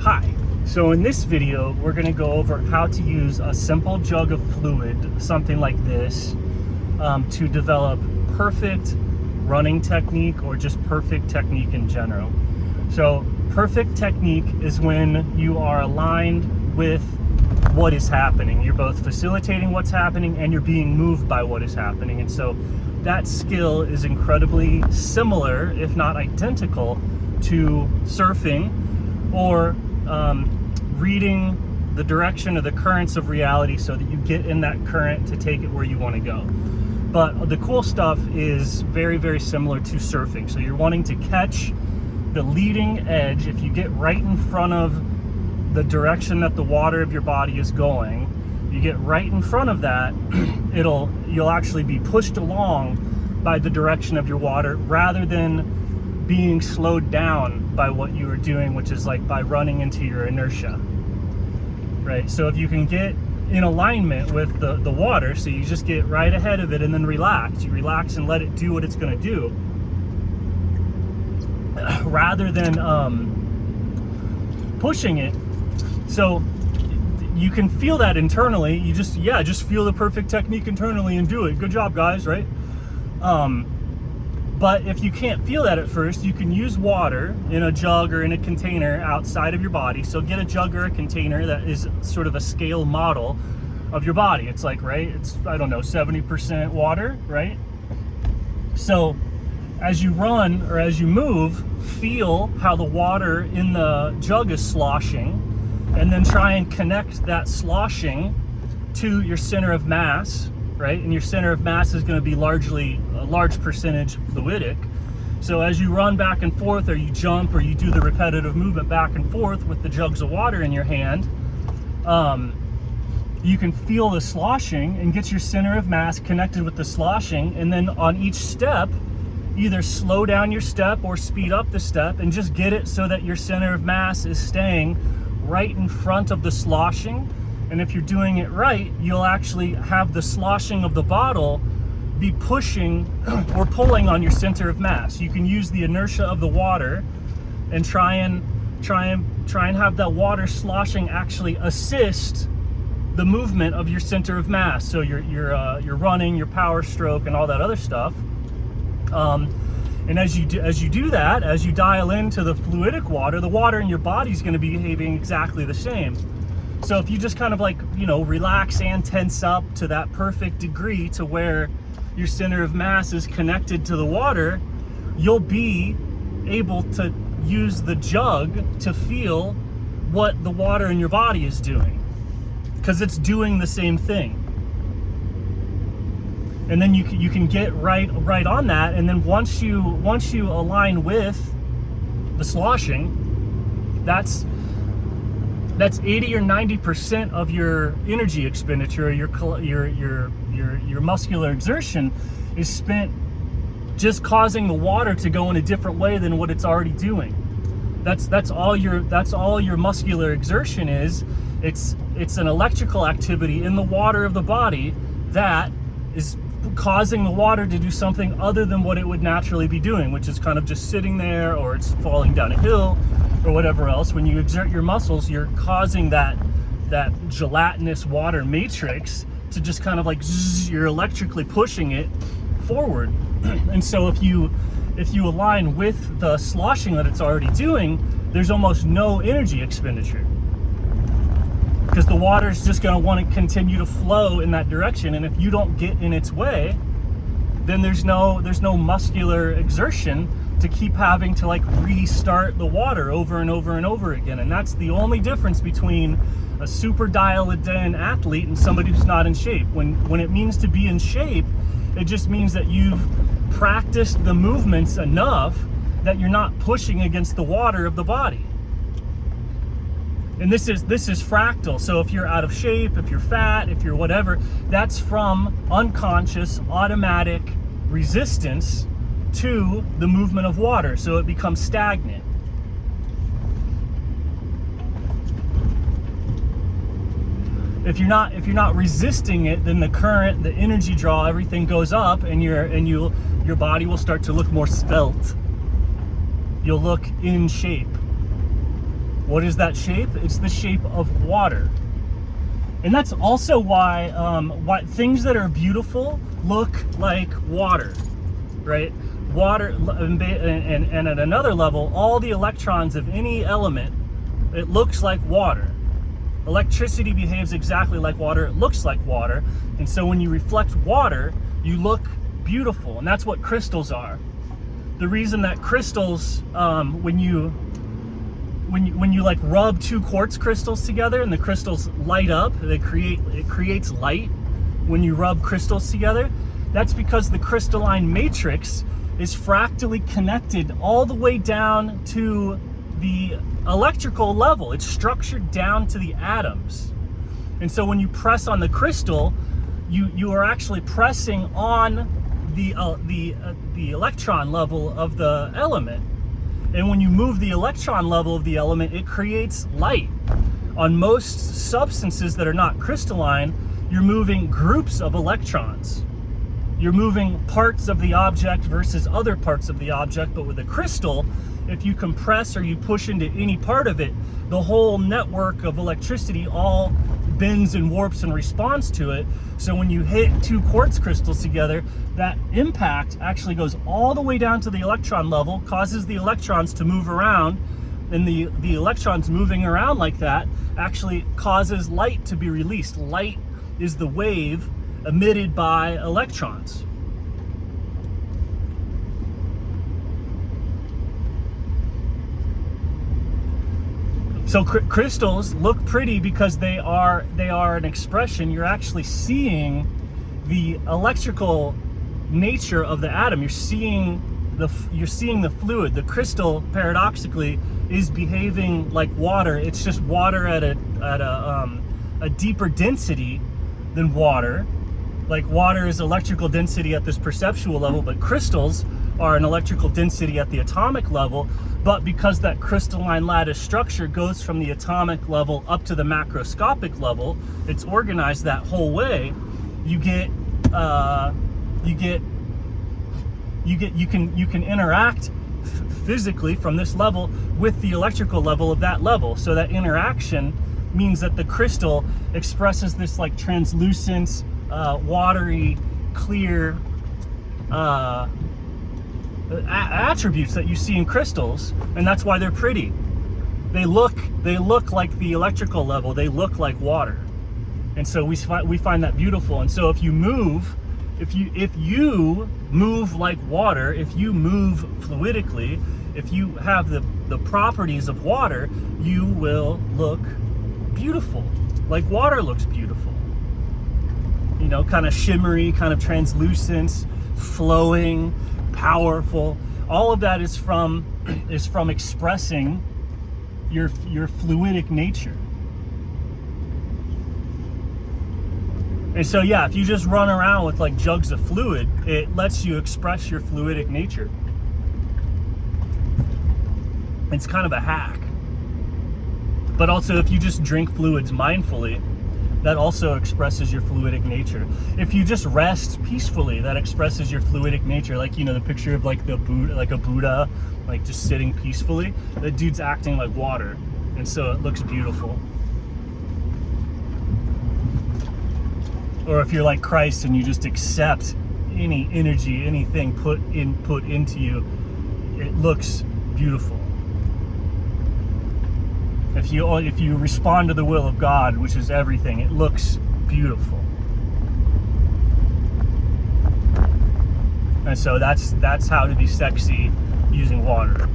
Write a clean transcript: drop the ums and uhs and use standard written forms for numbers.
Hi, so in this video we're going to go over how to use a simple jug of fluid, something like this, to develop perfect running technique or just perfect technique in general. So perfect technique is when you are aligned with what is happening. You're both facilitating what's happening and you're being moved by what is happening. And so that skill is incredibly similar, if not identical, to surfing or reading the direction of the currents of reality so that you get in that current to take it where you want to go. But the cool stuff is very, very similar to surfing. So you're wanting to catch the leading edge. If you get right in front of the direction that the water of your body is going, you get right in front of that, you'll actually be pushed along by the direction of your water rather than being slowed down by what you are doing, which is like by running into your inertia, right? So if you can get in alignment with the water, so you just get right ahead of it and then relax. You relax and let it do what it's going to do, rather than pushing it. So you can feel that internally. You just feel the perfect technique internally and do it. Good job, guys, right? But if you can't feel that at first, you can use water in a jug or in a container outside of your body. So get a jug or a container that is sort of a scale model of your body. It's like, right, it's, I don't know, 70% water, right? So as you run or as you move, feel how the water in the jug is sloshing, and then try and connect that sloshing to your center of mass, right? And your center of mass is going to be largely a large percentage fluidic. So as you run back and forth, or you jump, or you do the repetitive movement back and forth with the jugs of water in your hand, you can feel the sloshing and get your center of mass connected with the sloshing. And then on each step, either slow down your step or speed up the step, and just get it so that your center of mass is staying right in front of the sloshing. And if you're doing it right, you'll actually have the sloshing of the bottle be pushing or pulling on your center of mass. You can use the inertia of the water and try and have that water sloshing actually assist the movement of your center of mass. So your running, your power stroke, and all that other stuff. And as you do that, as you dial into the fluidic water, the water in your body is going to be behaving exactly the same. So if you just kind of like, relax and tense up to that perfect degree to where your center of mass is connected to the water, you'll be able to use the jug to feel what the water in your body is doing, because it's doing the same thing. And then you can get right on that. And then once you align with the sloshing, that's 80 or 90% of your energy expenditure, your muscular exertion is spent just causing the water to go in a different way than what it's already doing. That's all your muscular exertion is. It's an electrical activity in the water of the body that is causing the water to do something other than what it would naturally be doing, which is kind of just sitting there, or it's falling down a hill or whatever else. When you exert your muscles, you're causing that gelatinous water matrix to just kind of like you're electrically pushing it forward. And so if you align with the sloshing that it's already doing, there's almost no energy expenditure, because the water is just going to want to continue to flow in that direction. And if you don't get in its way, then there's no muscular exertion to keep having to like restart the water over and over and over again. And that's the only difference between a super dialed in athlete and somebody who's not in shape. When it means to be in shape, it just means that you've practiced the movements enough that you're not pushing against the water of the body. And this is fractal. So if you're out of shape, if you're fat, if you're whatever, that's from unconscious automatic resistance to the movement of water. So it becomes stagnant. If you're not resisting it, then the current, the energy draw, everything goes up, and your body will start to look more svelte. You'll look in shape. What is that shape? It's the shape of water. And that's also why things that are beautiful look like water, right? Water, and at another level, all the electrons of any element, it looks like water. Electricity behaves exactly like water. It looks like water. And so when you reflect water, you look beautiful. And that's what crystals are. The reason that crystals, when you like rub two quartz crystals together and the crystals light up, it creates light when you rub crystals together. That's because the crystalline matrix is fractally connected all the way down to the electrical level. It's structured down to the atoms. And so when you press on the crystal, you are actually pressing on the electron level of the element. And when you move the electron level of the element, it creates light. On most substances that are not crystalline, you're moving groups of electrons. You're moving parts of the object versus other parts of the object. But with a crystal, if you compress or you push into any part of it, the whole network of electricity all bends and warps in response to it. So when you hit two quartz crystals together, that impact actually goes all the way down to the electron level, causes the electrons to move around, and the electrons moving around like that actually causes light to be released. Light is the wave emitted by electrons. So crystals look pretty because they are an expression. You're actually seeing the electrical nature of the atom. You're seeing the fluid. The crystal, paradoxically, is behaving like water. It's just water at a deeper density than water. Like water is electrical density at this perceptual level, but crystals are an electrical density at the atomic level. But because that crystalline lattice structure goes from the atomic level up to the macroscopic level, it's organized that whole way. You can interact physically from this level with the electrical level of that level. So that interaction means that the crystal expresses this like translucent, watery, clear attributes that you see in crystals, and that's why they're pretty. They look like the electrical level. They look like water, and so we find that beautiful. And so if you move like water, if you move fluidically, if you have the properties of water, you will look beautiful, like water looks beautiful. You know, kind of shimmery, kind of translucent, flowing, powerful. All of that is from expressing your fluidic nature. And so yeah, if you just run around with like jugs of fluid, it lets you express your fluidic nature. It's kind of a hack. But also, if you just drink fluids mindfully, that also expresses your fluidic nature. If you just rest peacefully, that expresses your fluidic nature. Like, you know, the picture of like the Buddha, like a Buddha, like just sitting peacefully. The dude's acting like water, and so it looks beautiful. Or if you're like Christ and you just accept any energy, anything put into you, it looks beautiful. If you respond to the will of God, which is everything, it looks beautiful. And so that's how to be sexy using water.